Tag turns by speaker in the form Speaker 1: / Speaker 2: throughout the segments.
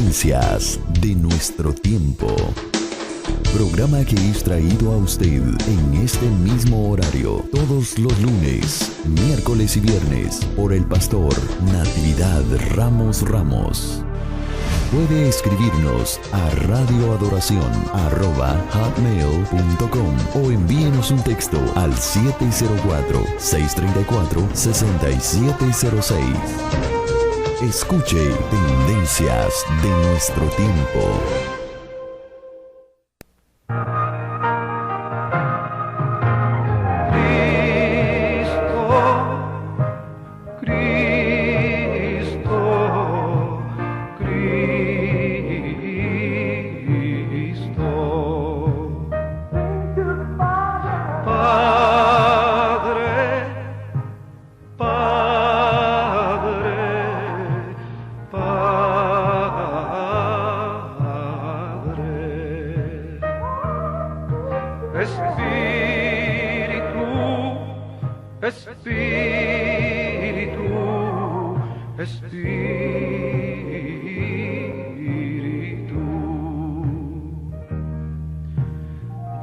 Speaker 1: Tendencias de nuestro tiempo. Programa que es traído a usted en este mismo horario todos los lunes, miércoles y viernes por el pastor Natividad Ramos. Puede escribirnos a radioadoración@hotmail.com o envíenos un texto al 704-634-6706. Escuche Tendencias de nuestro tiempo.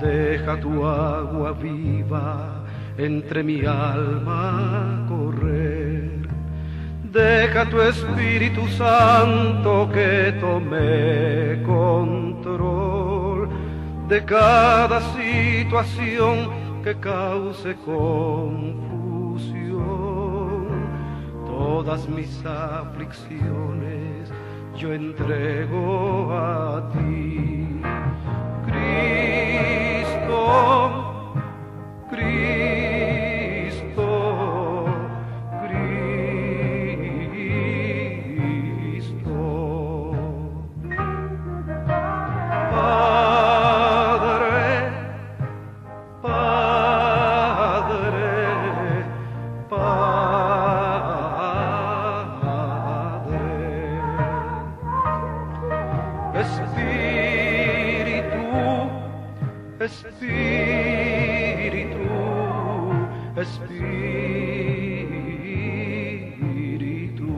Speaker 2: Deja tu agua viva entre mi alma correr. Deja tu Espíritu Santo que tome control de cada situación que cause confusión. Todas mis aflicciones yo entrego a ti. Cristo, Padre, Espíritu.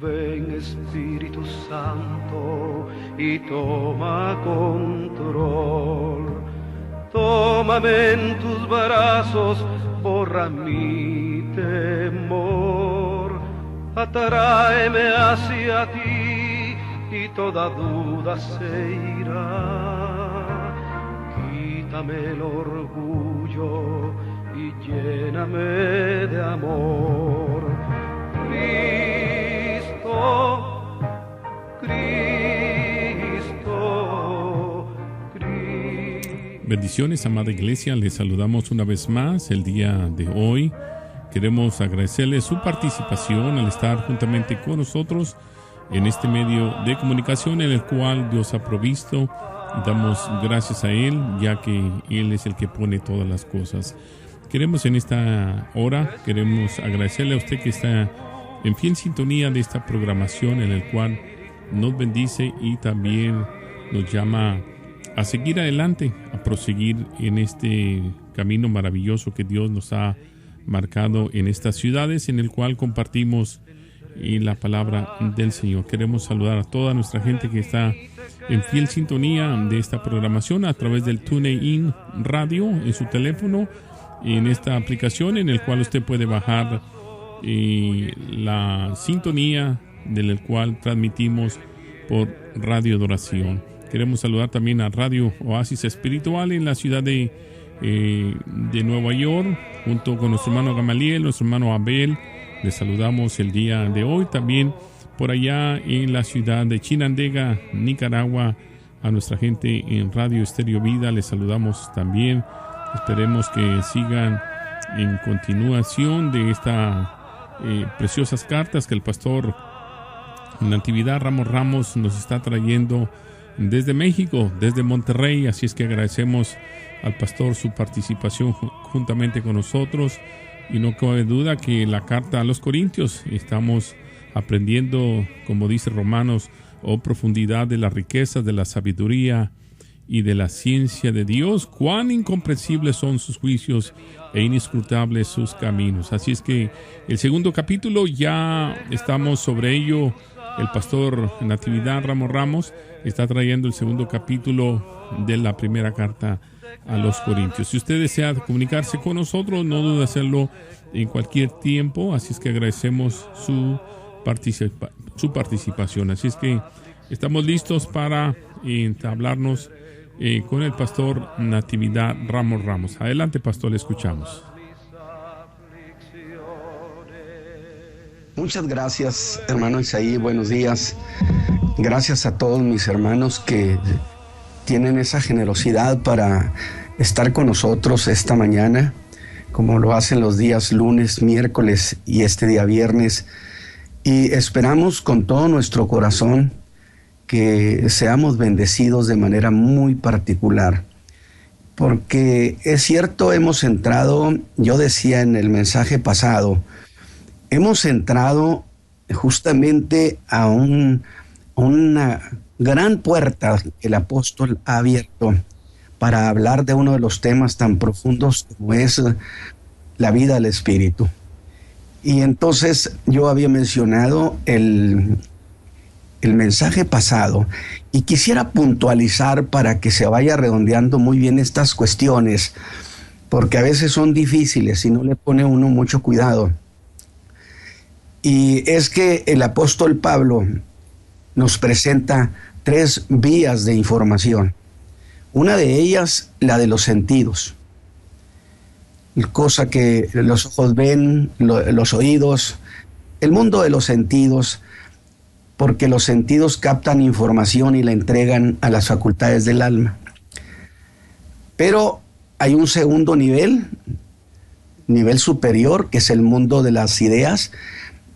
Speaker 2: Ven Espíritu Santo y toma control. Tómame en tus brazos, borra mi temor. Atráeme hacia ti y toda duda se irá. Quítame el orgullo y lléname de amor. Cristo.
Speaker 3: Bendiciones, amada iglesia, les saludamos una vez más el día de hoy. Queremos agradecerles su participación al estar juntamente con nosotros en este medio de comunicación en el cual Dios ha provisto. Damos gracias a Él, ya que Él es el que pone todas las cosas. Queremos en esta hora, queremos agradecerle a usted que está en fiel sintonía de esta programación en el cual nos bendice y también nos llama a seguir adelante, a proseguir en este camino maravilloso que Dios nos ha marcado en estas ciudades en el cual compartimos la palabra del Señor. Queremos saludar a toda nuestra gente que está en fiel sintonía de esta programación a través del TuneIn Radio en su teléfono, en esta aplicación en el cual usted puede bajar la sintonía del cual transmitimos por Radio Adoración. Queremos saludar también a Radio Oasis Espiritual en la ciudad de Nueva York, junto con nuestro hermano Gamaliel, nuestro hermano Abel. Les saludamos el día de hoy. También por allá en la ciudad de Chinandega, Nicaragua, a nuestra gente en Radio Estéreo Vida. Les saludamos también. Esperemos que sigan en continuación de estas preciosas cartas que el pastor Natividad Ramos nos está trayendo desde México, desde Monterrey. Así es que agradecemos al pastor su participación juntamente con nosotros. Y no cabe duda que la carta a los Corintios, estamos aprendiendo, como dice Romanos, profundidad de las riquezas, de la sabiduría y de la ciencia de Dios. Cuán incomprensibles son sus juicios e inescrutables sus caminos. Así es que el segundo capítulo ya estamos sobre ello. El pastor Natividad Ramos está trayendo el segundo capítulo de la primera carta a los Corintios. Si usted desea comunicarse con nosotros, no dude de hacerlo en cualquier tiempo. Así es que agradecemos su participación. Así es que estamos listos para entablarnos con el pastor Natividad Ramos. Adelante, pastor, le escuchamos.
Speaker 4: Muchas gracias, hermano Isaí. Buenos días. Gracias a todos mis hermanos que tienen esa generosidad para estar con nosotros esta mañana, como lo hacen los días lunes, miércoles y este día viernes. Y esperamos con todo nuestro corazón que seamos bendecidos de manera muy particular. Porque es cierto, hemos entrado, yo decía en el mensaje pasado, hemos entrado justamente a una gran puerta que el apóstol ha abierto para hablar de uno de los temas tan profundos como es la vida del Espíritu. Y entonces yo había mencionado el mensaje pasado y quisiera puntualizar para que se vaya redondeando muy bien estas cuestiones, porque a veces son difíciles y no le pone uno mucho cuidado. Y es que el apóstol Pablo nos presenta 3 vías de información. Una de ellas, la de los sentidos. Cosa que los ojos ven, los oídos, el mundo de los sentidos, porque los sentidos captan información y la entregan a las facultades del alma. Pero hay un segundo nivel superior, que es el mundo de las ideas,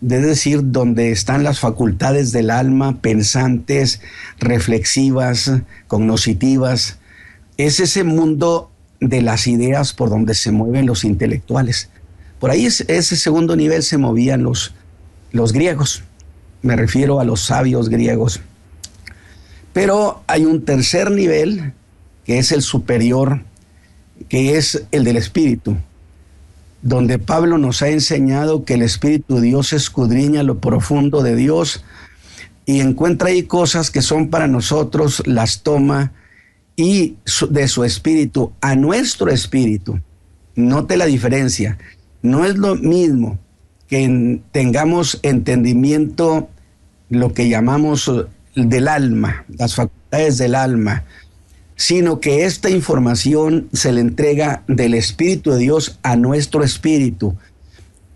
Speaker 4: es decir, donde están las facultades del alma, pensantes, reflexivas, cognoscitivas. Es ese mundo de las ideas por donde se mueven los intelectuales. Por ahí ese segundo nivel se movían los griegos. Me refiero a los sabios griegos. Pero hay un tercer nivel, que es el superior, que es el del Espíritu, donde Pablo nos ha enseñado que el Espíritu de Dios escudriña lo profundo de Dios y encuentra ahí cosas que son para nosotros, las toma y de su espíritu a nuestro espíritu. Note la diferencia. No es lo mismo que tengamos entendimiento, lo que llamamos del alma, las facultades del alma, sino que esta información se le entrega del Espíritu de Dios a nuestro espíritu,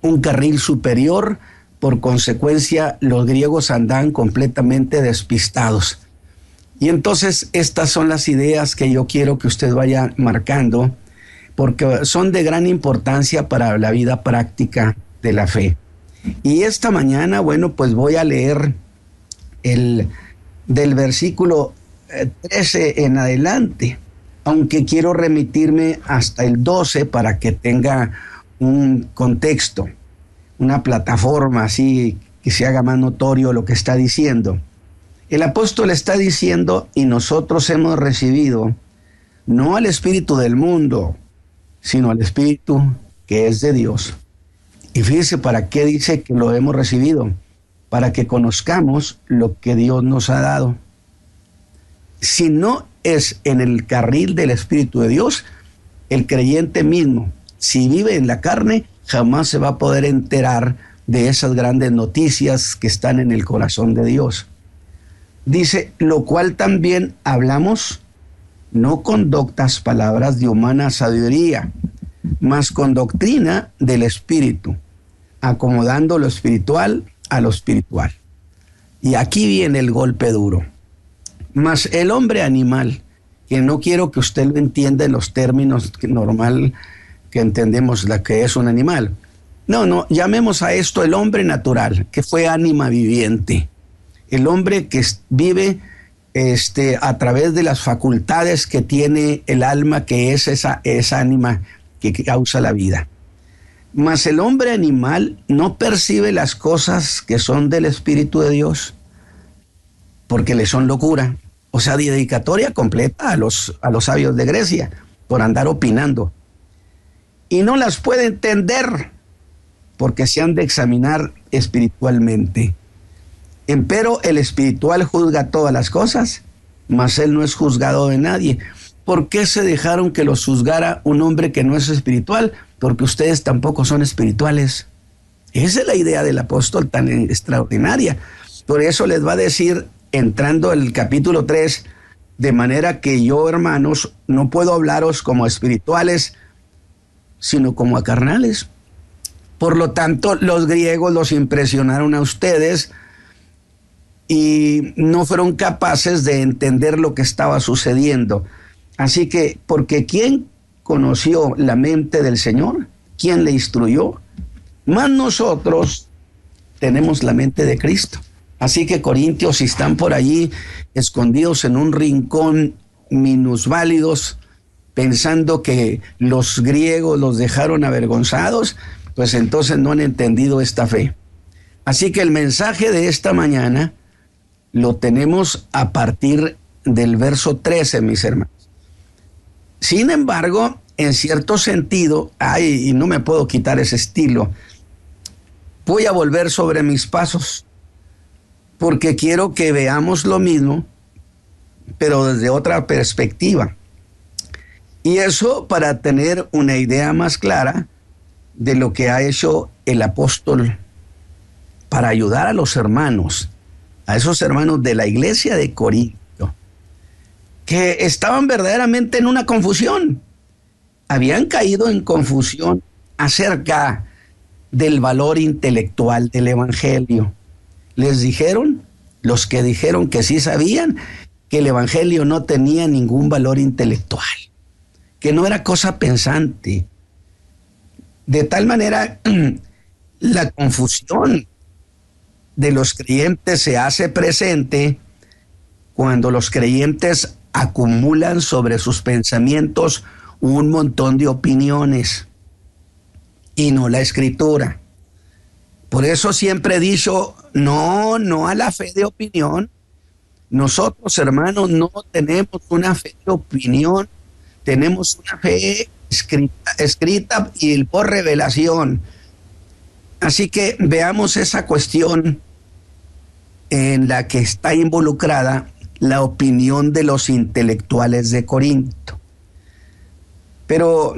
Speaker 4: un carril superior. Por consecuencia, los griegos andan completamente despistados. Y entonces estas son las ideas que yo quiero que usted vaya marcando, porque son de gran importancia para la vida práctica de la fe. Y esta mañana, bueno, pues voy a leer del versículo 13 en adelante, aunque quiero remitirme hasta el 12 para que tenga un contexto, una plataforma así que se haga más notorio lo que está diciendo. El apóstol está diciendo, y nosotros hemos recibido no al espíritu del mundo, sino al Espíritu que es de Dios. Y fíjese para qué dice que lo hemos recibido: para que conozcamos lo que Dios nos ha dado. Si no es en el carril del Espíritu de Dios, el creyente mismo, si vive en la carne, jamás se va a poder enterar de esas grandes noticias que están en el corazón de Dios. Dice, lo cual también hablamos, no con doctas palabras de humana sabiduría, mas con doctrina del Espíritu, acomodando lo espiritual a lo espiritual. Y aquí viene el golpe duro. Mas el hombre animal, que no quiero que usted lo entienda en los términos normal que entendemos la que es un animal. No, llamemos a esto el hombre natural, que fue ánima viviente. El hombre que vive a través de las facultades que tiene el alma, que es esa ánima que causa la vida. Mas el hombre animal no percibe las cosas que son del Espíritu de Dios, porque le son locura O sea, dedicatoria completa a los sabios de Grecia por andar opinando. Y no las puede entender porque se han de examinar espiritualmente. Empero el espiritual juzga todas las cosas, mas él no es juzgado de nadie. ¿Por qué se dejaron que los juzgara un hombre que no es espiritual? Porque ustedes tampoco son espirituales. Esa es la idea del apóstol tan extraordinaria. Por eso les va a decir, entrando el capítulo 3, de manera que yo, hermanos, no puedo hablaros como espirituales, sino como a carnales. Por lo tanto, los griegos los impresionaron a ustedes y no fueron capaces de entender lo que estaba sucediendo. Así que, porque ¿quién conoció la mente del Señor? ¿Quién le instruyó? Más nosotros tenemos la mente de Cristo. Así que, corintios, si están por allí escondidos en un rincón, minusválidos, pensando que los griegos los dejaron avergonzados, pues entonces no han entendido esta fe. Así que el mensaje de esta mañana lo tenemos a partir del verso 13, mis hermanos. Sin embargo, en cierto sentido, y no me puedo quitar ese estilo, voy a volver sobre mis pasos, porque quiero que veamos lo mismo, pero desde otra perspectiva. Y eso para tener una idea más clara de lo que ha hecho el apóstol para ayudar a los hermanos, a esos hermanos de la iglesia de Corinto, que estaban verdaderamente en una confusión. Habían caído en confusión acerca del valor intelectual del evangelio. Les dijeron, los que dijeron que sí sabían, que el evangelio no tenía ningún valor intelectual, que no era cosa pensante. De tal manera, la confusión de los creyentes se hace presente cuando los creyentes acumulan sobre sus pensamientos un montón de opiniones y no la Escritura. Por eso siempre he dicho, no a la fe de opinión. Nosotros, hermanos, no tenemos una fe de opinión, tenemos una fe escrita y por revelación. Así que veamos esa cuestión en la que está involucrada la opinión de los intelectuales de Corinto. Pero,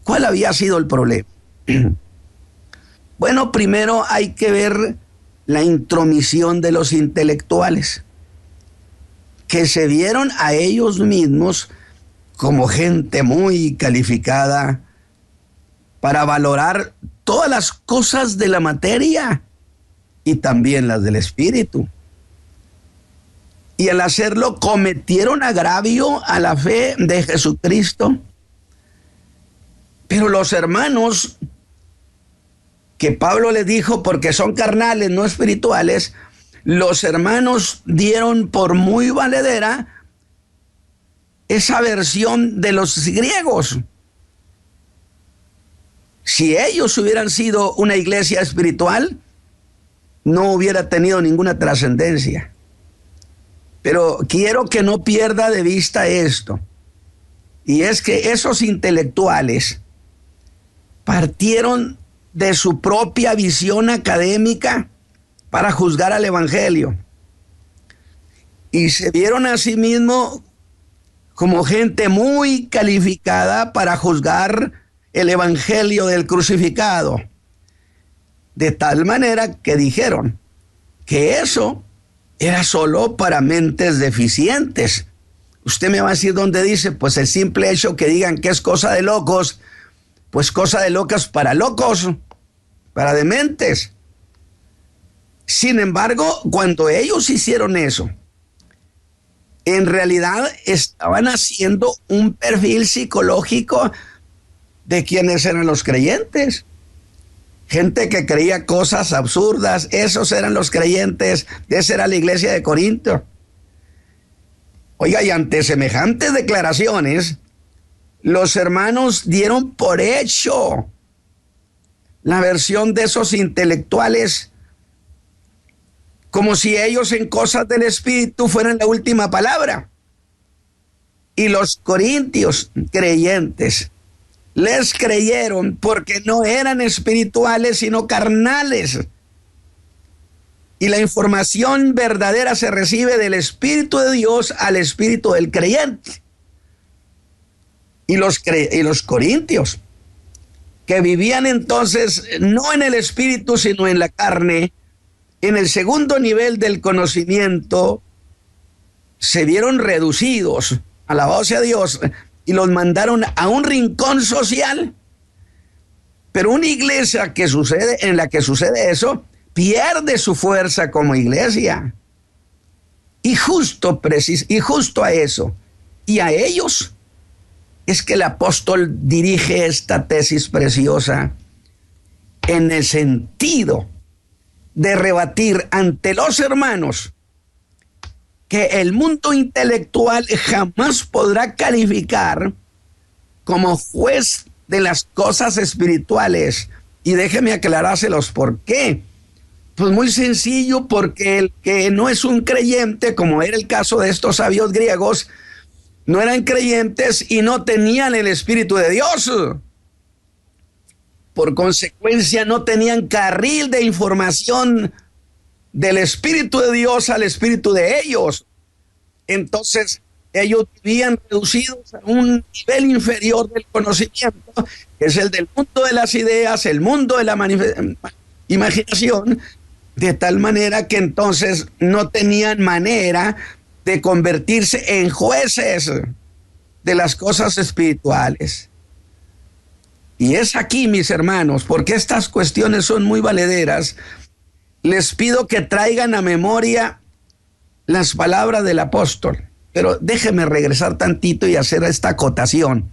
Speaker 4: ¿cuál había sido el problema? Bueno, primero hay que ver la intromisión de los intelectuales, que se vieron a ellos mismos como gente muy calificada para valorar todas las cosas de la materia y también las del espíritu. Y al hacerlo cometieron agravio a la fe de Jesucristo. Pero los hermanos que Pablo les dijo, porque son carnales, no espirituales, los hermanos dieron por muy valedera esa versión de los griegos. Si ellos hubieran sido una iglesia espiritual, no hubiera tenido ninguna trascendencia. Pero quiero que no pierda de vista esto, y es que esos intelectuales partieron de su propia visión académica para juzgar al evangelio, y se vieron a sí mismos como gente muy calificada para juzgar el evangelio del crucificado, de tal manera que dijeron que eso era solo para mentes deficientes. Usted me va a decir dónde dice, pues el simple hecho que digan que es cosa de locos, pues cosa de locos, para dementes. Sin embargo, cuando ellos hicieron eso, en realidad estaban haciendo un perfil psicológico de quienes eran los creyentes. Gente que creía cosas absurdas, esos eran los creyentes, esa era la iglesia de Corinto. Oiga, y ante semejantes declaraciones, los hermanos dieron por hecho la versión de esos intelectuales, como si ellos en cosas del espíritu fueran la última palabra. Y los corintios creyentes les creyeron porque no eran espirituales, sino carnales. Y la información verdadera se recibe del Espíritu de Dios al espíritu del creyente. Y los corintios, que vivían entonces no en el espíritu, sino en la carne, en el segundo nivel del conocimiento, se vieron reducidos, alabado sea Dios, y los mandaron a un rincón social. Pero una iglesia en la que sucede eso, pierde su fuerza como iglesia. Y justo a eso, y a ellos, es que el apóstol dirige esta tesis preciosa en el sentido de rebatir ante los hermanos que el mundo intelectual jamás podrá calificar como juez de las cosas espirituales. Y déjeme aclarárselos por qué. Pues muy sencillo, porque el que no es un creyente, como era el caso de estos sabios griegos, no eran creyentes y no tenían el Espíritu de Dios. Por consecuencia, no tenían carril de información del Espíritu de Dios al Espíritu de ellos. Entonces, ellos vivían reducidos a un nivel inferior del conocimiento, que es el del mundo de las ideas, el mundo de la imaginación, de tal manera que entonces no tenían manera de convertirse en jueces de las cosas espirituales. Y es aquí, mis hermanos, porque estas cuestiones son muy valederas, les pido que traigan a memoria las palabras del apóstol. Pero déjeme regresar tantito y hacer esta acotación.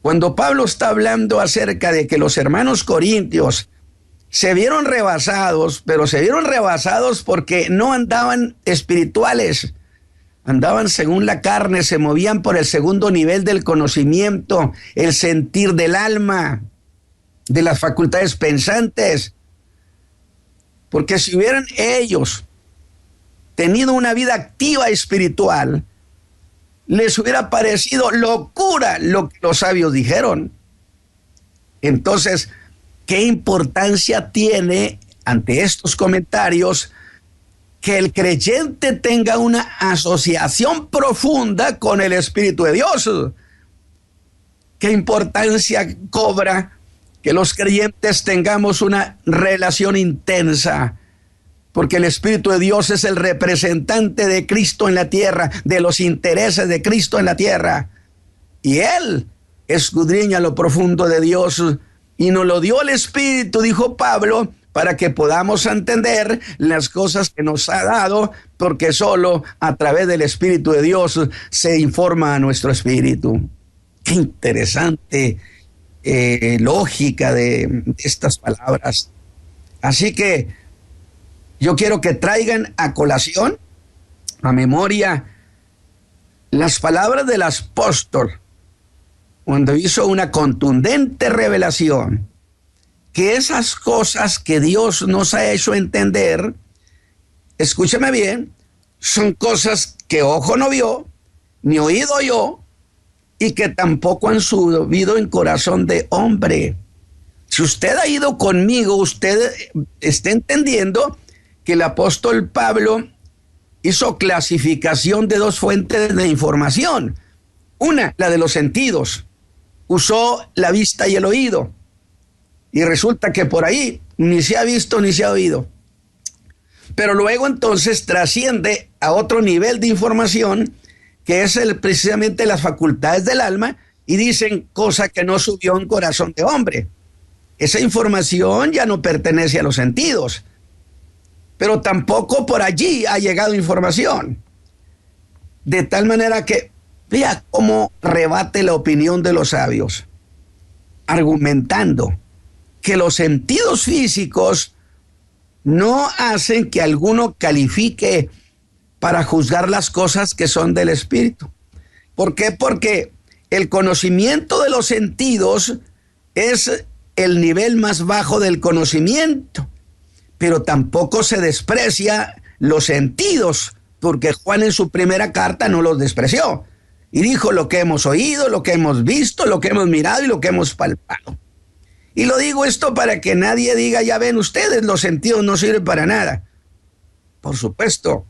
Speaker 4: Cuando Pablo está hablando acerca de que los hermanos corintios se vieron rebasados, pero se vieron rebasados porque no andaban espirituales, andaban según la carne, se movían por el segundo nivel del conocimiento, el sentir del alma, de las facultades pensantes. Porque si hubieran ellos tenido una vida activa espiritual, les hubiera parecido locura lo que los sabios dijeron. Entonces, ¿qué importancia tiene ante estos comentarios que el creyente tenga una asociación profunda con el Espíritu de Dios? ¿Qué importancia cobra que los creyentes tengamos una relación intensa? Porque el Espíritu de Dios es el representante de Cristo en la tierra, de los intereses de Cristo en la tierra. Y Él escudriña lo profundo de Dios y nos lo dio el Espíritu, dijo Pablo, para que podamos entender las cosas que nos ha dado, porque solo a través del Espíritu de Dios se informa a nuestro espíritu. Qué interesante lógica de estas palabras. Así que yo quiero que traigan a colación, a memoria, las palabras del apóstol cuando hizo una contundente revelación que esas cosas que Dios nos ha hecho entender, escúcheme bien, son cosas que ojo no vio, ni oído oyó, y que tampoco han subido en corazón de hombre. Si usted ha ido conmigo, usted está entendiendo que el apóstol Pablo hizo clasificación de dos fuentes de información. Una, la de los sentidos. Usó la vista y el oído. Y resulta que por ahí ni se ha visto ni se ha oído. Pero luego entonces trasciende a otro nivel de información, que es precisamente las facultades del alma, y dicen cosa que no subió en corazón de hombre. Esa información ya no pertenece a los sentidos. Pero tampoco por allí ha llegado información. De tal manera que vea cómo rebate la opinión de los sabios, argumentando que los sentidos físicos no hacen que alguno califique para juzgar las cosas que son del espíritu. ¿Por qué? Porque el conocimiento de los sentidos es el nivel más bajo del conocimiento. Pero tampoco se desprecia los sentidos, porque Juan en su primera carta no los despreció. Y dijo lo que hemos oído, lo que hemos visto, lo que hemos mirado y lo que hemos palpado. Y lo digo esto para que nadie diga, ya ven ustedes, los sentidos no sirven para nada. Por supuesto,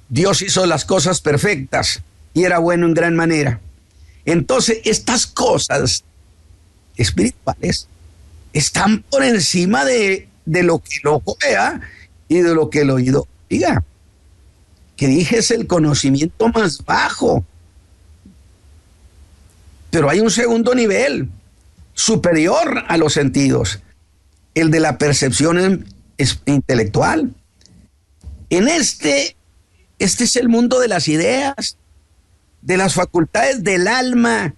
Speaker 4: Dios hizo las cosas perfectas y era bueno en gran manera. Entonces, estas cosas espirituales están por encima de lo que el ojo vea y de lo que el oído diga. Que dije es el conocimiento más bajo. Pero hay un segundo nivel, superior a los sentidos, el de la percepción intelectual. En este es el mundo de las ideas, de las facultades del alma,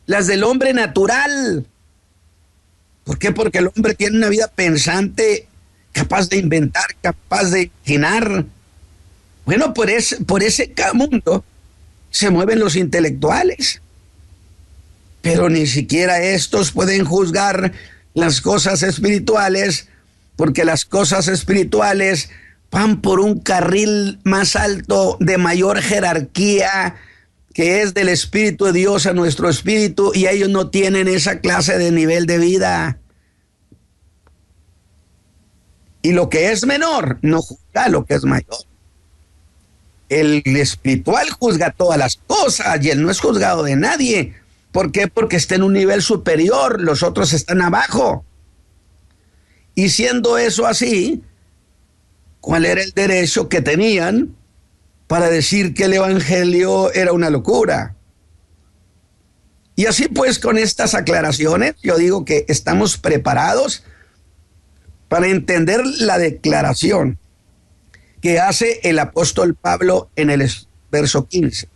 Speaker 4: las del hombre natural. ¿Por qué? Porque el hombre tiene una vida pensante, capaz de inventar, capaz de imaginar. Bueno, por ese mundo se mueven los intelectuales. Pero ni siquiera estos pueden juzgar las cosas espirituales, porque las cosas espirituales van por un carril más alto, de mayor jerarquía, que es del Espíritu de Dios a nuestro espíritu, y ellos no tienen esa clase de nivel de vida. Y lo que es menor no juzga lo que es mayor. El espiritual juzga todas las cosas y él no es juzgado de nadie. ¿Por qué? Porque está en un nivel superior, los otros están abajo. Y siendo eso así, ¿cuál era el derecho que tenían para decir que el evangelio era una locura? Y así pues, con estas aclaraciones, yo digo que estamos preparados para entender la declaración que hace el apóstol Pablo en el verso 15.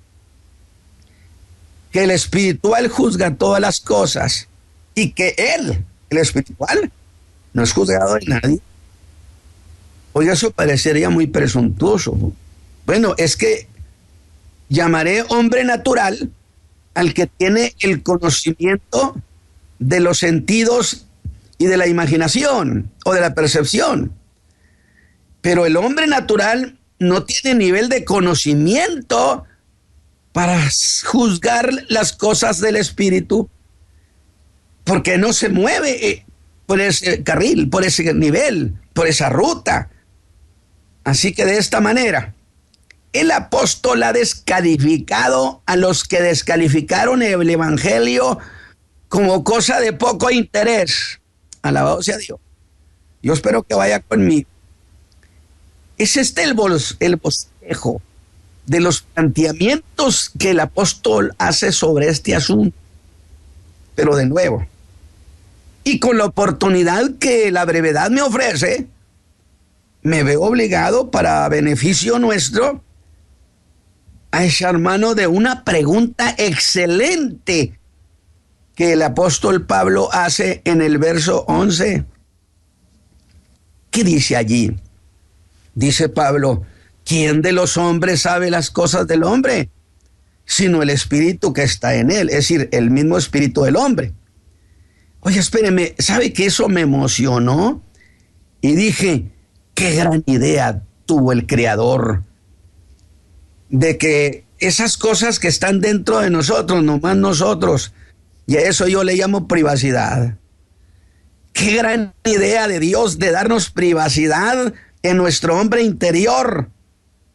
Speaker 4: Que el espiritual juzga todas las cosas y que él, el espiritual, no es juzgado de nadie. Oiga, eso parecería muy presuntuoso. Bueno, es que llamaré hombre natural al que tiene el conocimiento de los sentidos y de la imaginación o de la percepción. Pero el hombre natural no tiene nivel de conocimiento para juzgar las cosas del espíritu, porque no se mueve por ese carril, por ese nivel, por esa ruta. Así que de esta manera, el apóstol ha descalificado a los que descalificaron el evangelio como cosa de poco interés. Alabado sea Dios. Yo espero que vaya conmigo. Es el bosquejo de los planteamientos que el apóstol hace sobre este asunto. Pero de nuevo, y con la oportunidad que la brevedad me ofrece, me veo obligado, para beneficio nuestro, a echar mano de una pregunta excelente que el apóstol Pablo hace en el verso 11. ¿Qué dice allí? Dice Pablo: ¿quién de los hombres sabe las cosas del hombre? Sino el espíritu que está en él, es decir, el mismo espíritu del hombre. Oye, espéreme, ¿sabe que eso me emocionó? Y dije, qué gran idea tuvo el Creador de que esas cosas que están dentro de nosotros, nomás nosotros, y a eso yo le llamo privacidad. Qué gran idea de Dios de darnos privacidad en nuestro hombre interior,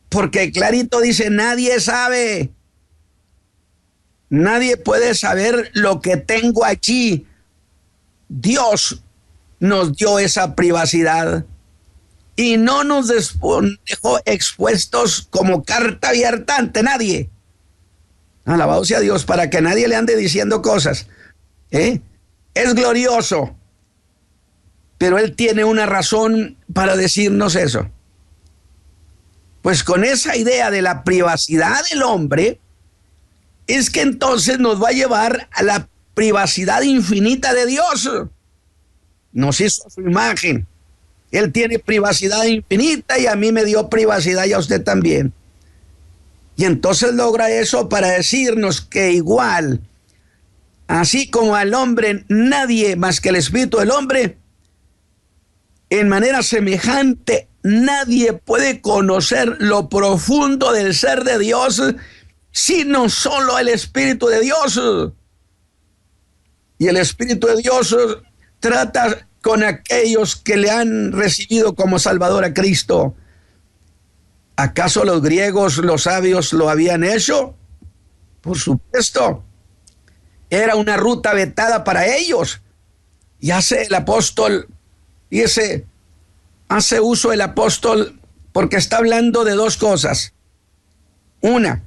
Speaker 4: porque clarito dice, nadie sabe, nadie puede saber lo que tengo aquí. Dios nos dio esa privacidad y no nos dejó expuestos como carta abierta ante nadie. Alabado sea Dios, para que nadie le ande diciendo cosas. Es glorioso, pero Él tiene una razón para decirnos eso. Pues con esa idea de la privacidad del hombre, es que entonces nos va a llevar a la privacidad infinita de Dios. Nos hizo a su imagen. Él tiene privacidad infinita y a mí me dio privacidad y a usted también. Y entonces logra eso para decirnos que igual, así como al hombre nadie más que el espíritu del hombre, en manera semejante nadie puede conocer lo profundo del ser de Dios sino solo el Espíritu de Dios. Y el Espíritu de Dios trata con aquellos que le han recibido como Salvador a Cristo. ¿Acaso los griegos, los sabios, lo habían hecho? Por supuesto. Era una ruta vetada para ellos. Y hace el apóstol, hace uso el apóstol porque está hablando de dos cosas. Una,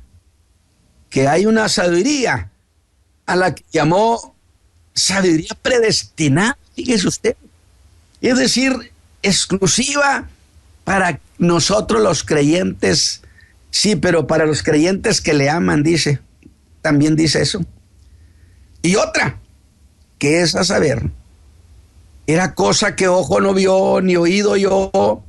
Speaker 4: que hay una sabiduría a la que llamó sabiduría predestinada, fíjese usted. Es decir, exclusiva para nosotros los creyentes. Sí, pero para los creyentes que le aman, dice. También dice eso. Y otra, que es a saber, era cosa que ojo no vio, ni oído oyó.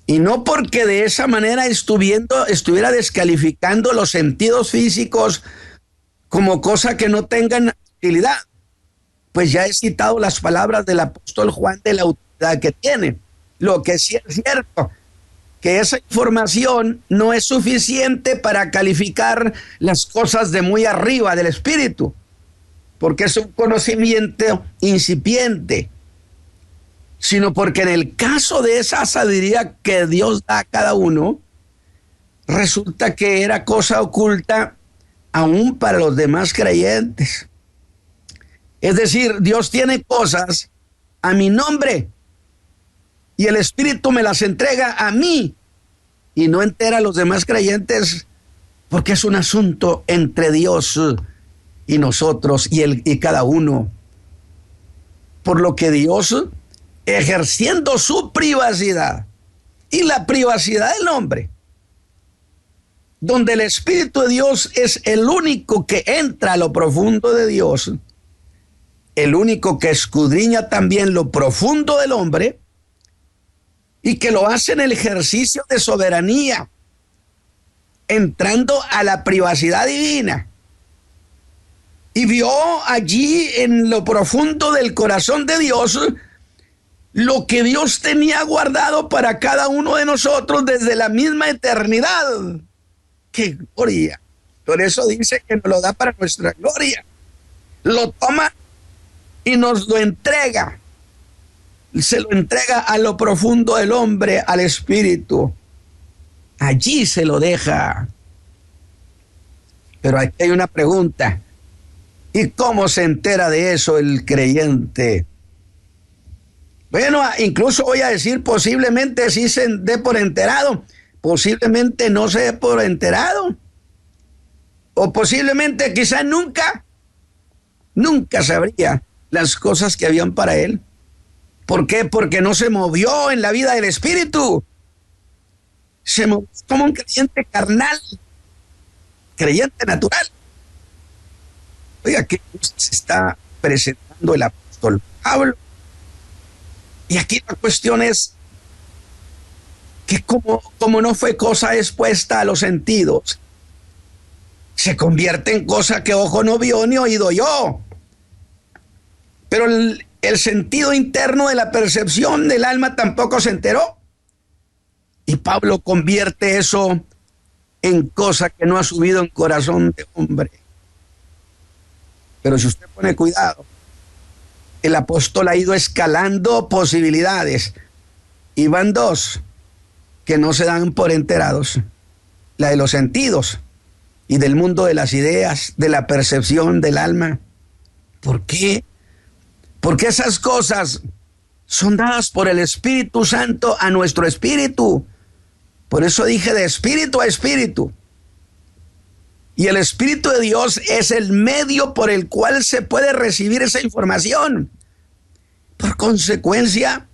Speaker 4: Y no porque de esa manera estuviera descalificando los sentidos físicos como cosa que no tengan utilidad. Pues ya he citado las palabras del apóstol Juan de la utilidad que tiene. Lo que sí es cierto, que esa información no es suficiente para calificar las cosas de muy arriba del espíritu, porque es un conocimiento incipiente, sino porque en el caso de esa sabiduría que Dios da a cada uno, resulta que era cosa oculta aún para los demás creyentes. Es decir, Dios tiene cosas a mi nombre y el Espíritu me las entrega a mí y no entera a los demás creyentes, porque es un asunto entre Dios y nosotros y cada uno. Por lo que Dios, ejerciendo su privacidad y la privacidad del hombre, donde el Espíritu de Dios es el único que entra a lo profundo de Dios, el único que escudriña también lo profundo del hombre y que lo hace en el ejercicio de soberanía, entrando a la privacidad divina. Y vio allí en lo profundo del corazón de Dios lo que Dios tenía guardado para cada uno de nosotros desde la misma eternidad. ¡Qué gloria! Por eso dice que nos lo da para nuestra gloria. Lo toma y nos lo entrega. Se lo entrega a lo profundo del hombre, al espíritu. Allí se lo deja. Pero aquí hay una pregunta. ¿Y cómo se entera de eso el creyente? Bueno, incluso voy a decir, posiblemente sí se dé por enterado, posiblemente no se dé por enterado, o posiblemente quizá nunca sabría las cosas que habían para él. ¿Por qué? Porque no se movió en la vida del espíritu. Se movió como un creyente carnal, creyente natural. Oiga, que se está presentando el apóstol Pablo. Y aquí la cuestión es que como no fue cosa expuesta a los sentidos, se convierte en cosa que ojo no vio ni oído oyó. Pero el sentido interno de la percepción del alma tampoco se enteró. Y Pablo convierte eso en cosa que no ha subido en corazón de hombre. Pero si usted pone cuidado, el apóstol ha ido escalando posibilidades. Y van dos que no se dan por enterados. La de los sentidos y del mundo de las ideas, de la percepción del alma. ¿Por qué? Porque esas cosas son dadas por el Espíritu Santo a nuestro espíritu. Por eso dije de espíritu a espíritu. Y el Espíritu de Dios es el medio por el cual se puede recibir esa información. Por consecuencia,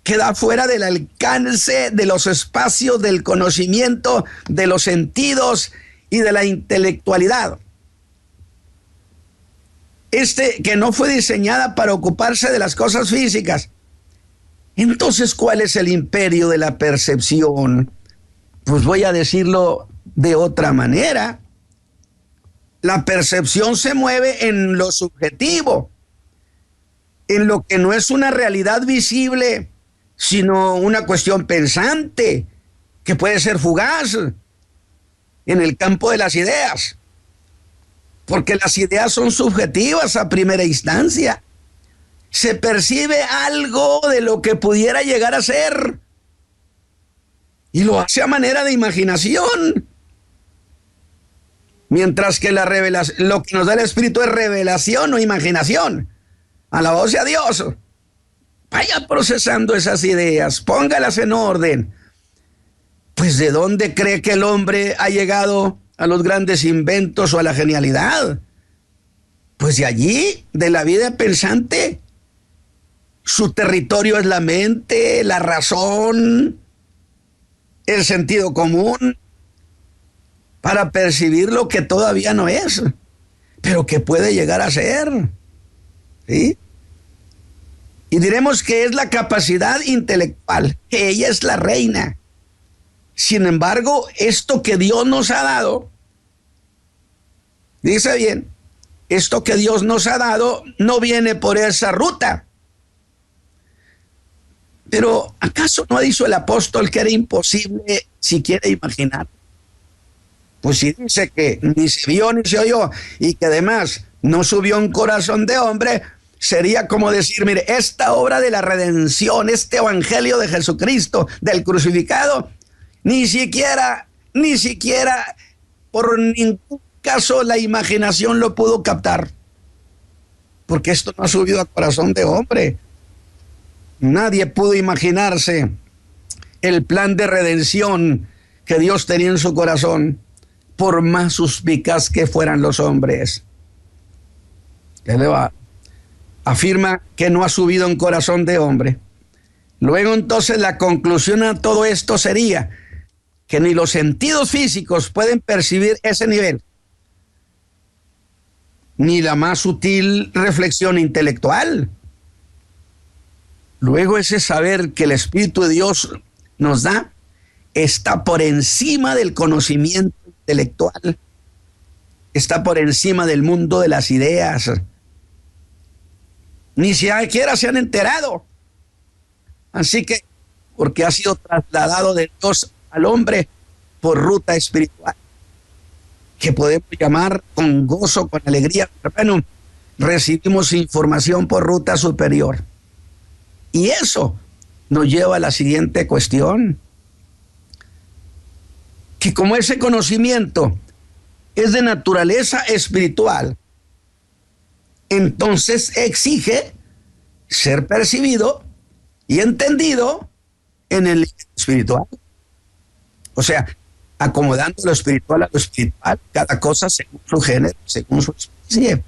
Speaker 4: queda fuera del alcance de los espacios del conocimiento, de los sentidos y de la intelectualidad. Que no fue diseñada para ocuparse de las cosas físicas. Entonces, ¿cuál es el imperio de la percepción? Pues voy a decirlo de otra manera. La percepción se mueve en lo subjetivo, en lo que no es una realidad visible, sino una cuestión pensante, que puede ser fugaz. en el campo de las ideas, porque las ideas son subjetivas a primera instancia. Se percibe algo de lo que pudiera llegar a ser y lo hace a manera de imaginación. Mientras que la revelación, lo que nos da el Espíritu es revelación o imaginación. Alabado sea Dios. Vaya procesando esas ideas, póngalas en orden. Pues ¿de dónde cree que el hombre ha llegado a los grandes inventos o a la genialidad? Pues de allí, de la vida pensante. Su territorio es la mente, la razón, el sentido común, para percibir lo que todavía no es, pero que puede llegar a ser. ¿Sí? Y diremos que es la capacidad intelectual, que ella es la reina. Sin embargo, esto que Dios nos ha dado, dice bien, esto que Dios nos ha dado no viene por esa ruta. Pero ¿acaso no dijo el apóstol que era imposible siquiera imaginar? Pues si dice que ni se vio ni se oyó y que además no subió un corazón de hombre, sería como decir, mire, esta obra de la redención, este evangelio de Jesucristo, del crucificado, ni siquiera por ningún caso la imaginación lo pudo captar, porque esto no ha subido a corazón de hombre. Nadie pudo imaginarse el plan de redención que Dios tenía en su corazón, por más suspicaz que fueran los hombres. Afirma que no ha subido en corazón de hombre. Luego entonces la conclusión a todo esto sería que ni los sentidos físicos pueden percibir ese nivel, ni la más sutil reflexión intelectual. Luego ese saber que el Espíritu de Dios nos da está por encima del conocimiento intelectual, está por encima del mundo de las ideas. Ni siquiera se han enterado. Así que, porque ha sido trasladado de Dios al hombre por ruta espiritual, que podemos llamar con gozo, con alegría, hermano, recibimos información por ruta superior. Y eso nos lleva a la siguiente cuestión, que como ese conocimiento es de naturaleza espiritual, entonces exige ser percibido y entendido en el espiritual. O sea, acomodando lo espiritual a lo espiritual, cada cosa según su género, según su especie.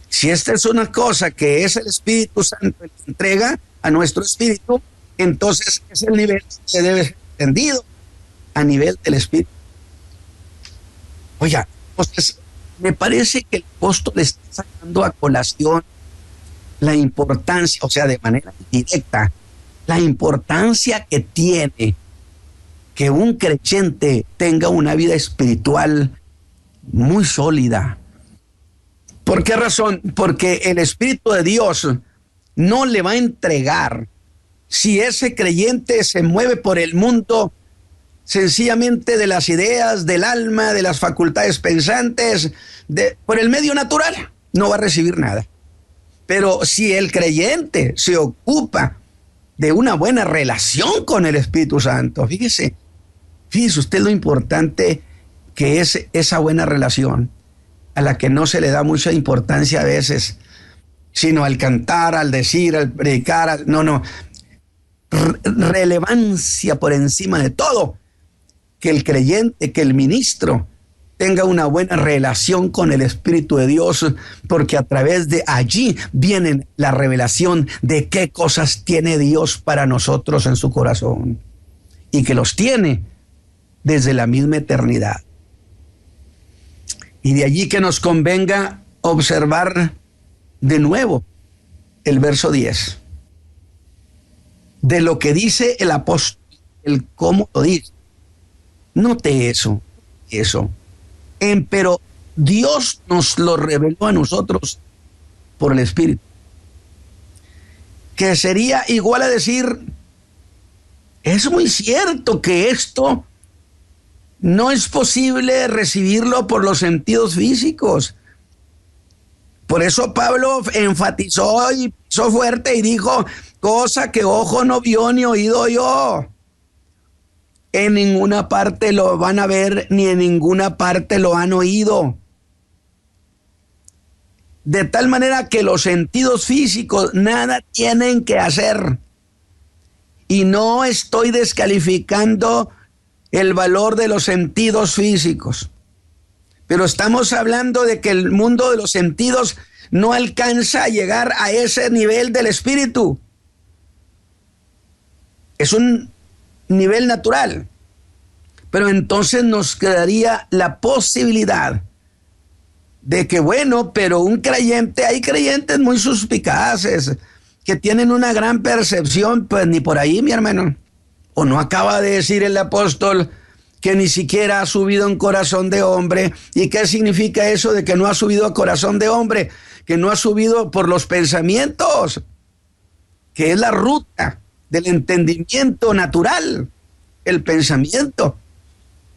Speaker 4: Si esta es una cosa que es el Espíritu Santo el que entrega a nuestro espíritu, entonces es el nivel que debe ser entendido a nivel del espíritu. Oiga, entonces me parece que el apóstol está sacando a colación la importancia, o sea, de manera directa, la importancia que tiene que un creyente tenga una vida espiritual muy sólida. ¿Por qué razón? Porque el Espíritu de Dios no le va a entregar, si ese creyente se mueve por el mundo sencillamente de las ideas, del alma, de las facultades pensantes, por el medio natural, no va a recibir nada. Pero si el creyente se ocupa de una buena relación con el Espíritu Santo, fíjese usted lo importante que es esa buena relación, a la que no se le da mucha importancia a veces, sino al cantar, al decir, al predicar, relevancia por encima de todo, que el creyente, que el ministro tenga una buena relación con el Espíritu de Dios, porque a través de allí viene la revelación de qué cosas tiene Dios para nosotros en su corazón, y que los tiene desde la misma eternidad. Y de allí que nos convenga observar de nuevo el verso 10, de lo que dice el apóstol, el cómo lo dice. Note eso. Pero Dios nos lo reveló a nosotros por el Espíritu. Que sería igual a decir, es muy cierto que esto no es posible recibirlo por los sentidos físicos. Por eso Pablo enfatizó y pisó fuerte y dijo, cosa que ojo no vio ni oído oyó. En ninguna parte lo van a ver, ni en ninguna parte lo han oído. De tal manera que los sentidos físicos nada tienen que hacer. Y no estoy descalificando el valor de los sentidos físicos. Pero estamos hablando de que el mundo de los sentidos no alcanza a llegar a ese nivel del espíritu. Es un nivel natural. Pero entonces nos quedaría la posibilidad de que, bueno, pero un creyente, hay creyentes muy suspicaces, que tienen una gran percepción, pues ni por ahí, mi hermano. ¿O no acaba de decir el apóstol que ni siquiera ha subido en corazón de hombre? ¿Y qué significa eso de que no ha subido a corazón de hombre? Que no ha subido por los pensamientos, que es la ruta del entendimiento natural, el pensamiento.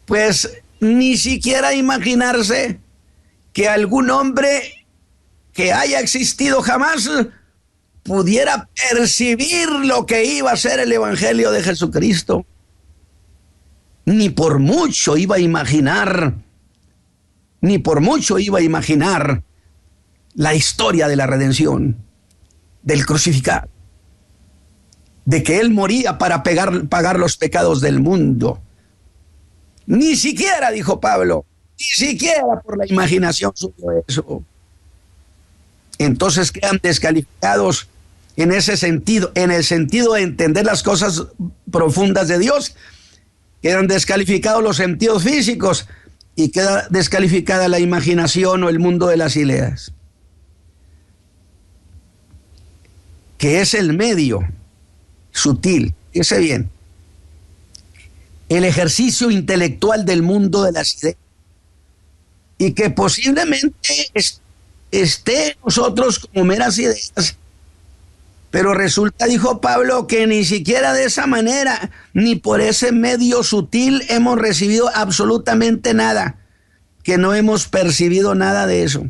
Speaker 4: Pues ni siquiera imaginarse que algún hombre que haya existido jamás pudiera percibir lo que iba a ser el Evangelio de Jesucristo. Ni por mucho iba a imaginar la historia de la redención, del crucificado, de que Él moría para pagar los pecados del mundo. Ni siquiera, dijo Pablo, ni siquiera por la imaginación suyo eso. Entonces quedan descalificados en ese sentido, en el sentido de entender las cosas profundas de Dios. Quedan descalificados los sentidos físicos y queda descalificada la imaginación o el mundo de las ideas, que es el medio sutil, fíjese bien, el ejercicio intelectual del mundo de las ideas, y que posiblemente esté en nosotros como meras ideas, pero resulta, dijo Pablo, que ni siquiera de esa manera, ni por ese medio sutil hemos recibido absolutamente nada, que no hemos percibido nada de eso.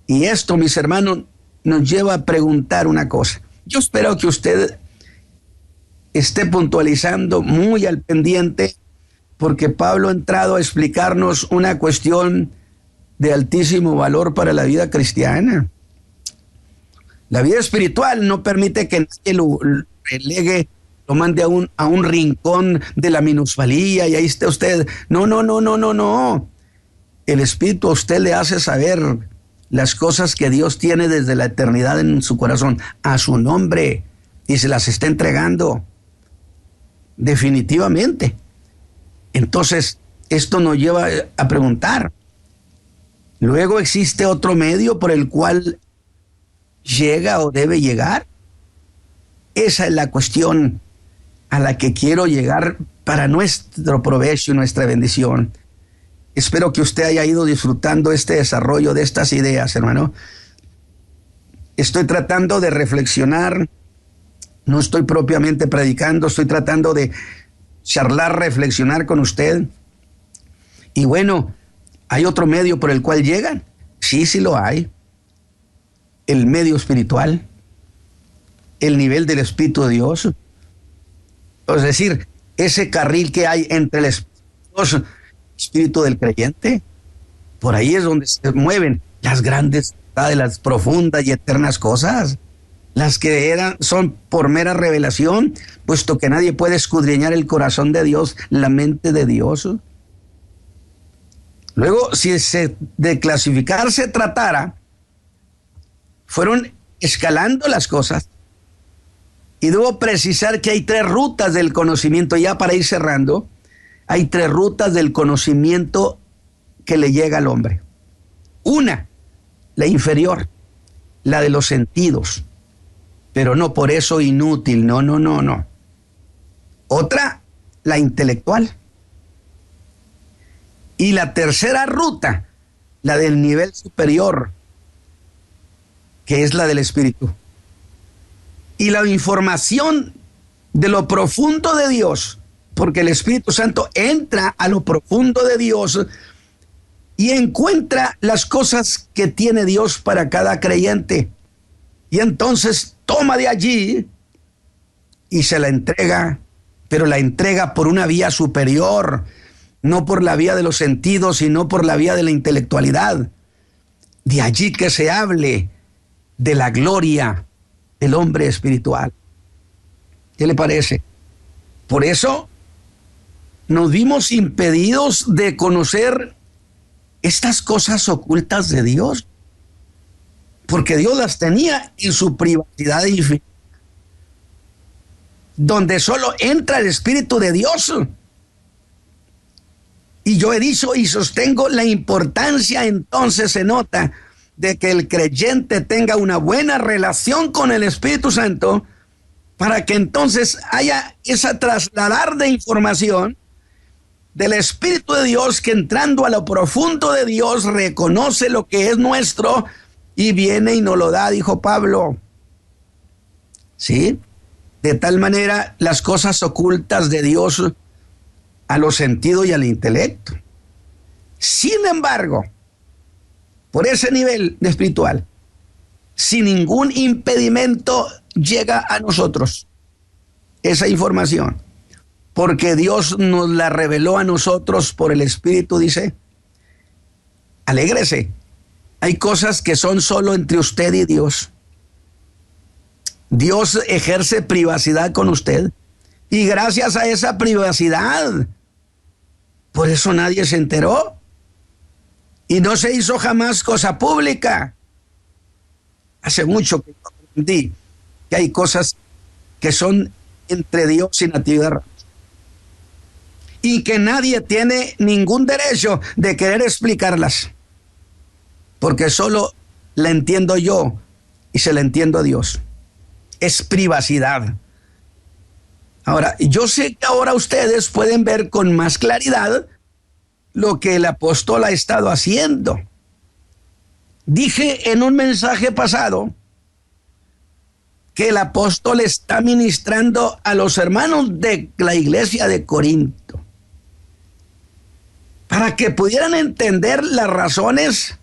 Speaker 4: Y esto, mis hermanos, nos lleva a preguntar una cosa. Yo espero que usted esté puntualizando muy al pendiente, porque Pablo ha entrado a explicarnos una cuestión de altísimo valor para la vida cristiana. La vida espiritual no permite que nadie lo relegue, lo mande a un rincón de la minusvalía y ahí esté usted. No. El Espíritu a usted le hace saber las cosas que Dios tiene desde la eternidad en su corazón, a su nombre, y se las está entregando. Definitivamente. Entonces, esto nos lleva a preguntar. Luego existe otro medio por el cual llega o debe llegar. Esa es la cuestión a la que quiero llegar para nuestro provecho y nuestra bendición. Espero que usted haya ido disfrutando este desarrollo de estas ideas, hermano. Estoy tratando de reflexionar, no estoy propiamente predicando, estoy tratando de charlar, reflexionar con usted. Y bueno, ¿hay otro medio por el cual llegan? Sí lo hay. El medio espiritual, el nivel del Espíritu de Dios. Es decir, ese carril que hay entre el espíritu del creyente, por ahí es donde se mueven las grandes, las profundas y eternas cosas, las que son por mera revelación, puesto que nadie puede escudriñar el corazón de Dios, la mente de Dios. Luego, si de clasificar se tratara, fueron escalando las cosas, y debo precisar que hay 3 rutas del conocimiento, ya para ir cerrando. Hay 3 rutas del conocimiento que le llega al hombre. Una, la inferior, la de los sentidos, pero no por eso inútil, no. Otra, la intelectual. Y la tercera ruta, la del nivel superior, que es la del espíritu. Y la información de lo profundo de Dios porque el Espíritu Santo entra a lo profundo de Dios y encuentra las cosas que tiene Dios para cada creyente. Y entonces toma de allí y se la entrega, pero la entrega por una vía superior, no por la vía de los sentidos, sino por la vía de la intelectualidad. De allí que se hable de la gloria del hombre espiritual. ¿Qué le parece? Por eso nos vimos impedidos de conocer estas cosas ocultas de Dios, porque Dios las tenía en su privacidad infinita, donde solo entra el Espíritu de Dios. Y yo he dicho y sostengo la importancia, entonces se nota, de que el creyente tenga una buena relación con el Espíritu Santo, para que entonces haya esa trasladar de información del Espíritu de Dios, que entrando a lo profundo de Dios reconoce lo que es nuestro y viene y nos lo da, dijo Pablo. ¿Sí? De tal manera las cosas ocultas de Dios a los sentidos y al intelecto. Sin embargo, por ese nivel espiritual, sin ningún impedimento llega a nosotros esa información, porque Dios nos la reveló a nosotros por el Espíritu. Dice, alégrese, hay cosas que son solo entre usted y Dios. Dios ejerce privacidad con usted, y gracias a esa privacidad, por eso nadie se enteró, y no se hizo jamás cosa pública. Hace mucho que aprendí que hay cosas que son entre Dios y Natividad Ramos, y que nadie tiene ningún derecho de querer explicarlas, porque solo la entiendo yo y se la entiendo a Dios. Es privacidad. Ahora, yo sé que ahora ustedes pueden ver con más claridad lo que el apóstol ha estado haciendo. Dije en un mensaje pasado que el apóstol está ministrando a los hermanos de la iglesia de Corinto para que pudieran entender las razones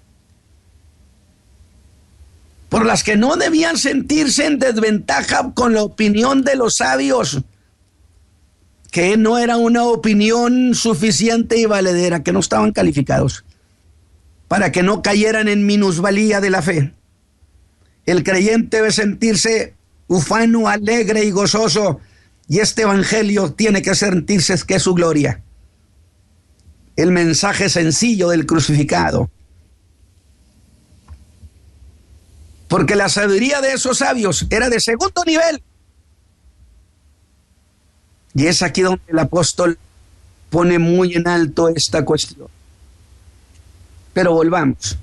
Speaker 4: por las que no debían sentirse en desventaja con la opinión de los sabios, que no era una opinión suficiente y valedera, que no estaban calificados, para que no cayeran en minusvalía de la fe. El creyente debe sentirse ufano, alegre y gozoso, y este evangelio tiene que sentirse que es su gloria. El mensaje sencillo del crucificado. Porque la sabiduría de esos sabios era de segundo nivel. Y es aquí donde el apóstol pone muy en alto esta cuestión. Pero volvamos.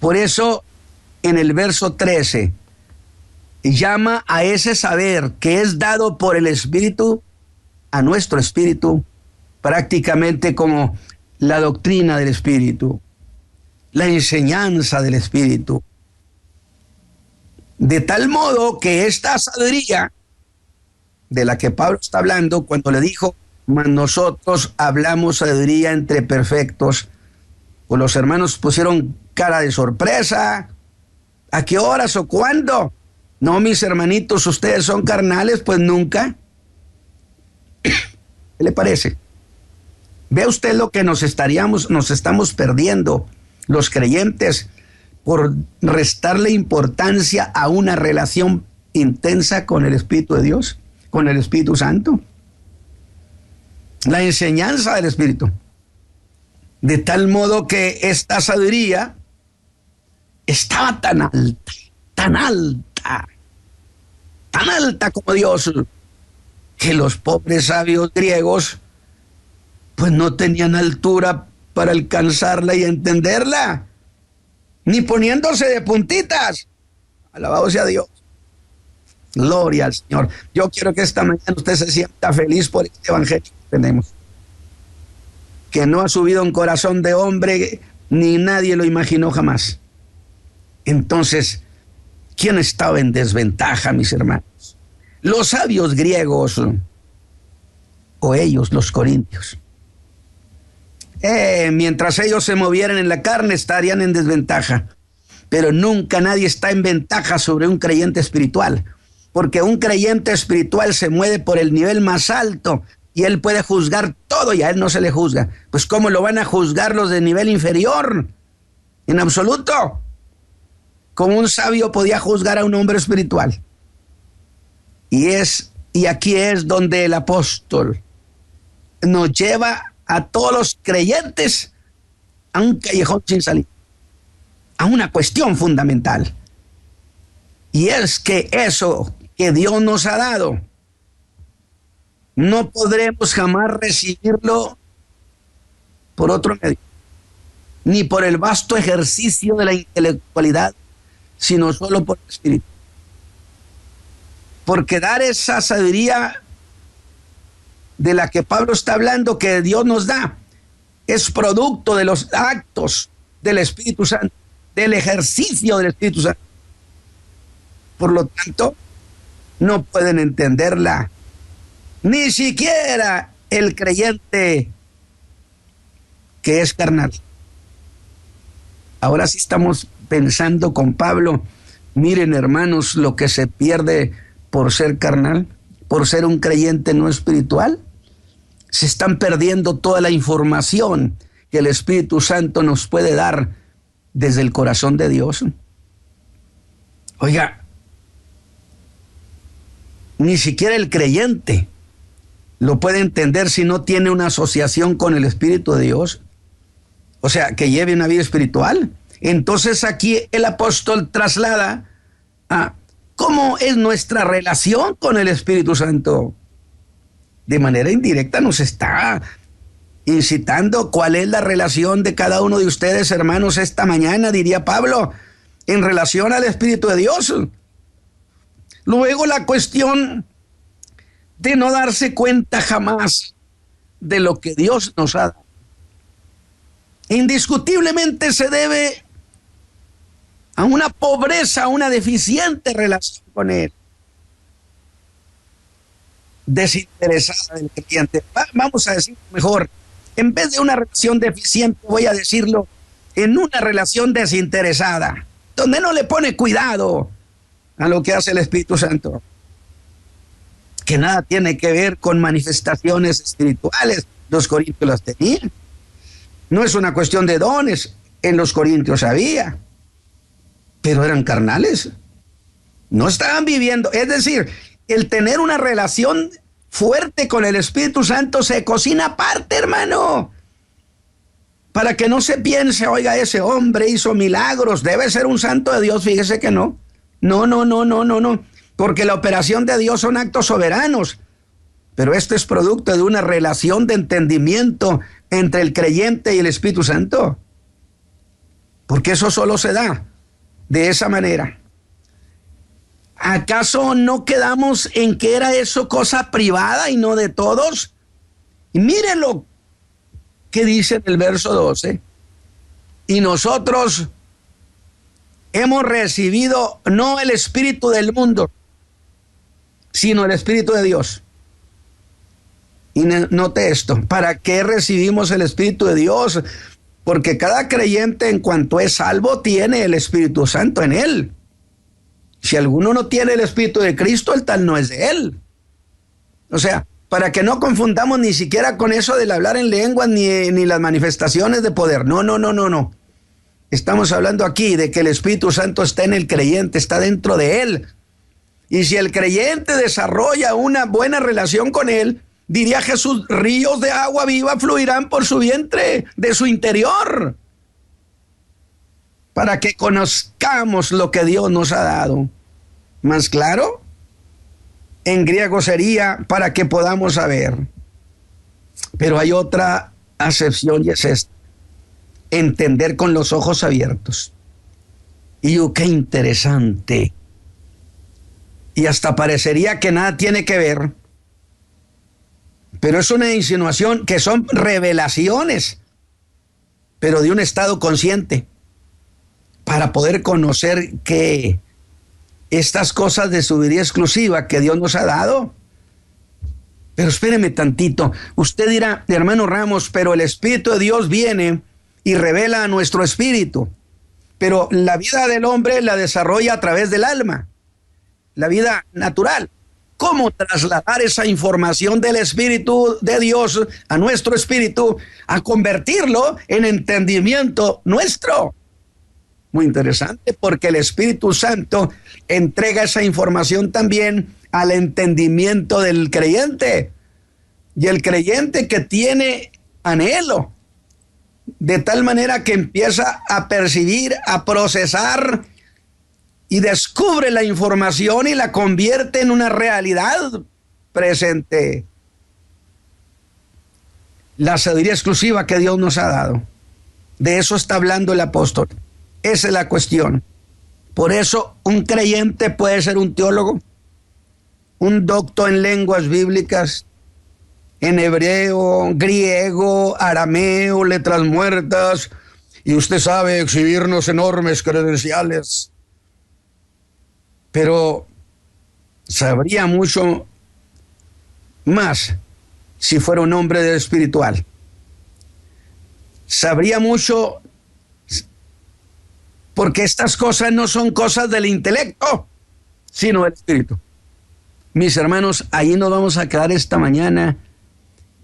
Speaker 4: Por eso, en el verso 13, llama a ese saber que es dado por el Espíritu a nuestro espíritu, prácticamente como la doctrina del Espíritu, la enseñanza del Espíritu. De tal modo que esta sabiduría de la que Pablo está hablando cuando le dijo, mas nosotros hablamos sabiduría entre perfectos, pues los hermanos pusieron cara de sorpresa. ¿A qué horas o cuándo? No, mis hermanitos, ustedes son carnales, pues nunca. ¿Qué le parece? Ve usted lo que nos estamos perdiendo los creyentes por restarle importancia a una relación intensa con el Espíritu de Dios, con el Espíritu Santo. La enseñanza del Espíritu. De tal modo que esta sabiduría estaba tan alta como Dios, que los pobres sabios griegos pues no tenían altura para alcanzarla y entenderla, ni poniéndose de puntitas. Alabado sea Dios. Gloria al Señor. Yo quiero que esta mañana usted se sienta feliz por este evangelio que tenemos, que no ha subido un corazón de hombre, ni nadie lo imaginó jamás. Entonces, ¿quién estaba en desventaja, mis hermanos? Los sabios griegos o ellos, los corintios. Mientras ellos se movieran en la carne, estarían en desventaja. Pero nunca nadie está en ventaja sobre un creyente espiritual, porque un creyente espiritual se mueve por el nivel más alto y él puede juzgar todo y a él no se le juzga. Pues ¿cómo lo van a juzgar los de nivel inferior? En absoluto. Como un sabio podía juzgar a un hombre espiritual. Y aquí es donde el apóstol nos lleva a todos los creyentes a un callejón sin salida, a una cuestión fundamental. Y es que eso que Dios nos ha dado, no podremos jamás recibirlo por otro medio, ni por el vasto ejercicio de la intelectualidad, sino solo por el Espíritu. Porque dar esa sabiduría de la que Pablo está hablando, que Dios nos da, es producto de los actos del Espíritu Santo, del ejercicio del Espíritu Santo. Por lo tanto, no pueden entenderla ni siquiera el creyente que es carnal. Ahora sí estamos pensando con Pablo, miren hermanos, lo que se pierde por ser carnal, por ser un creyente no espiritual. Se están perdiendo toda la información que el Espíritu Santo nos puede dar desde el corazón de Dios. Oiga, ni siquiera el creyente lo puede entender si no tiene una asociación con el Espíritu de Dios, o sea, que lleve una vida espiritual. Entonces aquí el apóstol traslada a cómo es nuestra relación con el Espíritu Santo. De manera indirecta nos está incitando cuál es la relación de cada uno de ustedes, hermanos, esta mañana, diría Pablo, en relación al Espíritu de Dios. Luego la cuestión de no darse cuenta jamás de lo que Dios nos ha dado. Indiscutiblemente se debe a una pobreza, a una deficiente relación con Él. Desinteresada del creyente. Vamos a decir mejor, en vez de una relación deficiente, voy a decirlo, en una relación desinteresada, donde no le pone cuidado a lo que hace el Espíritu Santo, que nada tiene que ver con manifestaciones espirituales. Los corintios las tenían. No es una cuestión de dones, en los corintios había, pero eran carnales, no estaban viviendo. Es decir, el tener una relación fuerte con el Espíritu Santo se cocina aparte, hermano, para que no se piense, oiga, ese hombre hizo milagros, debe ser un santo de Dios. Fíjese que no, porque la operación de Dios son actos soberanos, pero esto es producto de una relación de entendimiento entre el creyente y el Espíritu Santo, porque eso solo se da de esa manera. ¿Acaso no quedamos en que era eso cosa privada y no de todos? Y miren lo que dice en el verso 12. Y nosotros hemos recibido no el espíritu del mundo, sino el Espíritu de Dios. Y note esto, ¿para qué recibimos el Espíritu de Dios? Porque cada creyente, en cuanto es salvo, tiene el Espíritu Santo en él. Si alguno no tiene el Espíritu de Cristo, el tal no es de él. O sea, para que no confundamos ni siquiera con eso del hablar en lenguas ni las manifestaciones de poder. No. Estamos hablando aquí de que el Espíritu Santo está en el creyente, está dentro de él. Y si el creyente desarrolla una buena relación con él, diría Jesús, ríos de agua viva fluirán por su vientre, de su interior, para que conozcamos lo que Dios nos ha dado. Más claro, en griego sería para que podamos saber. Pero hay otra acepción y es esta: entender con los ojos abiertos. Y qué interesante. Y hasta parecería que nada tiene que ver, pero es una insinuación, que son revelaciones, pero de un estado consciente, para poder conocer que estas cosas de sabiduría exclusiva que Dios nos ha dado Pero espéreme tantito. Usted dirá, hermano Ramos, pero el Espíritu de Dios viene y revela a nuestro espíritu. Pero la vida del hombre la desarrolla a través del alma, la vida natural. ¿Cómo trasladar esa información del Espíritu de Dios a nuestro espíritu, a convertirlo en entendimiento nuestro? Muy interesante, porque el Espíritu Santo entrega esa información también al entendimiento del creyente. Y el creyente que tiene anhelo, de tal manera que empieza a percibir, a procesar y descubre la información y la convierte en una realidad presente. La sabiduría exclusiva que Dios nos ha dado. De eso está hablando el apóstol. Esa es la cuestión. Por eso un creyente puede ser un teólogo, un doctor en lenguas bíblicas, en hebreo, griego, arameo, letras muertas, y usted sabe exhibirnos enormes credenciales. Pero sabría mucho más si fuera un hombre espiritual. Sabría mucho, porque estas cosas no son cosas del intelecto, sino del espíritu. Mis hermanos, ahí nos vamos a quedar esta mañana,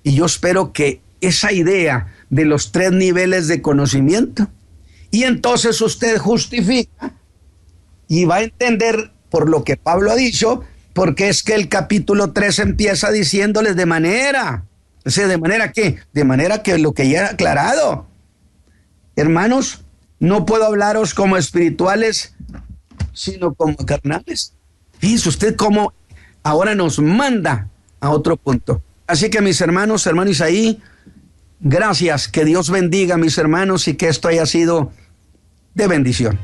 Speaker 4: y yo espero que esa idea de los 3 niveles de conocimiento, y entonces usted justifica y va a entender por lo que Pablo ha dicho, porque es que el capítulo 3 empieza diciéndoles de manera, o sea, ¿de manera qué? De manera que lo que ya he aclarado. Hermanos, no puedo hablaros como espirituales, sino como carnales. Fíjese usted cómo ahora nos manda a otro punto. Así que mis hermanos, hermano Isaí, gracias, que Dios bendiga a mis hermanos y que esto haya sido de bendición.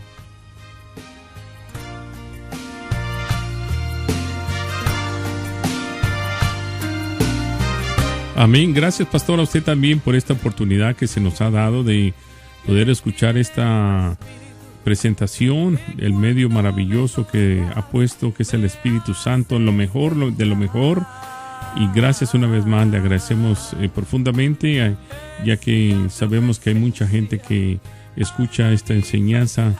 Speaker 3: Amén. Gracias, pastor, a usted también por esta oportunidad que se nos ha dado de poder escuchar esta presentación, el medio maravilloso que ha puesto, que es el Espíritu Santo, lo mejor de lo mejor. Y gracias una vez más, le agradecemos profundamente, ya que sabemos que hay mucha gente que escucha esta enseñanza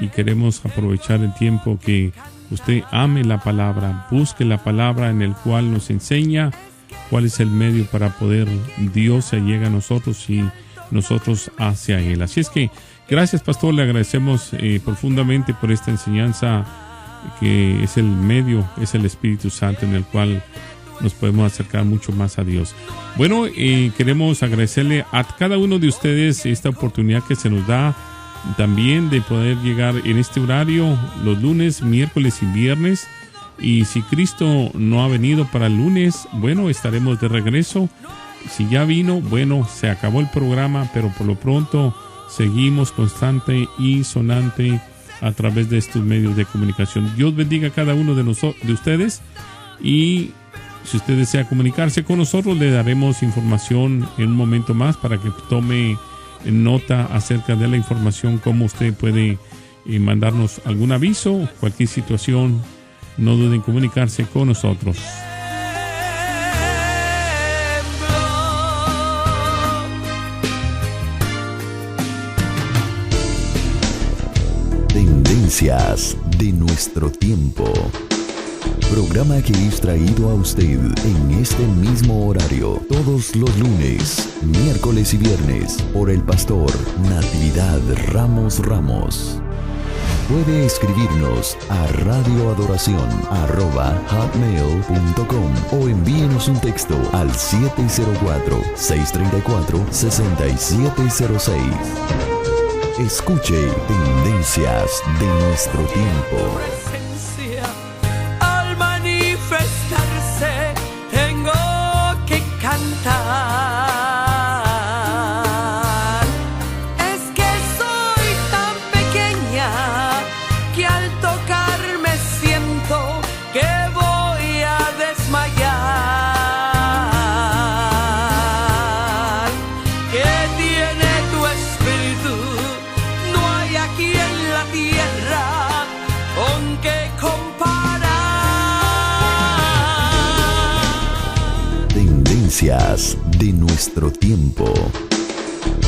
Speaker 3: y queremos aprovechar el tiempo que usted ame la palabra, busque la palabra en el cual nos enseña cuál es el medio para poder Dios se llega a nosotros y nosotros hacia Él. Así es que gracias, pastor, le agradecemos profundamente por esta enseñanza que es el medio, es el Espíritu Santo en el cual nos podemos acercar mucho más a Dios. Bueno, queremos agradecerle a cada uno de ustedes esta oportunidad que se nos da también de poder llegar en este horario los lunes, miércoles y viernes. Y si Cristo no ha venido para el lunes, bueno, estaremos de regreso. Si ya vino, bueno, se acabó el programa, pero por lo pronto seguimos constante y sonante a través de estos medios de comunicación. Dios bendiga a cada uno de ustedes, y si usted desea comunicarse con nosotros, le daremos información en un momento más para que tome nota acerca de la información, cómo usted puede mandarnos algún aviso, cualquier situación. No duden en comunicarse con nosotros.
Speaker 1: Tendencias de nuestro tiempo. Programa que es traído a usted en este mismo horario todos los lunes, miércoles y viernes por el pastor Natividad Ramos. Puede escribirnos a radioadoración@hotmail.com o envíenos un texto al 704-634-6706. Escuche Tendencias de nuestro tiempo.
Speaker 5: Al manifestarse tengo que cantar.
Speaker 1: Tendencias de nuestro tiempo.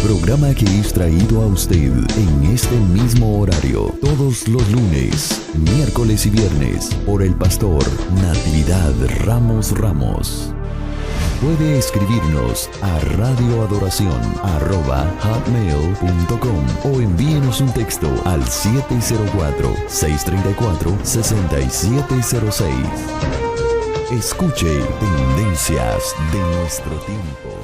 Speaker 1: Programa que es traído a usted en este mismo horario todos los lunes, miércoles y viernes por el pastor Natividad Ramos. Puede escribirnos a radioadoración@hotmail.com o envíenos un texto al 704-634-6706. Escuche Tendencias de nuestro tiempo.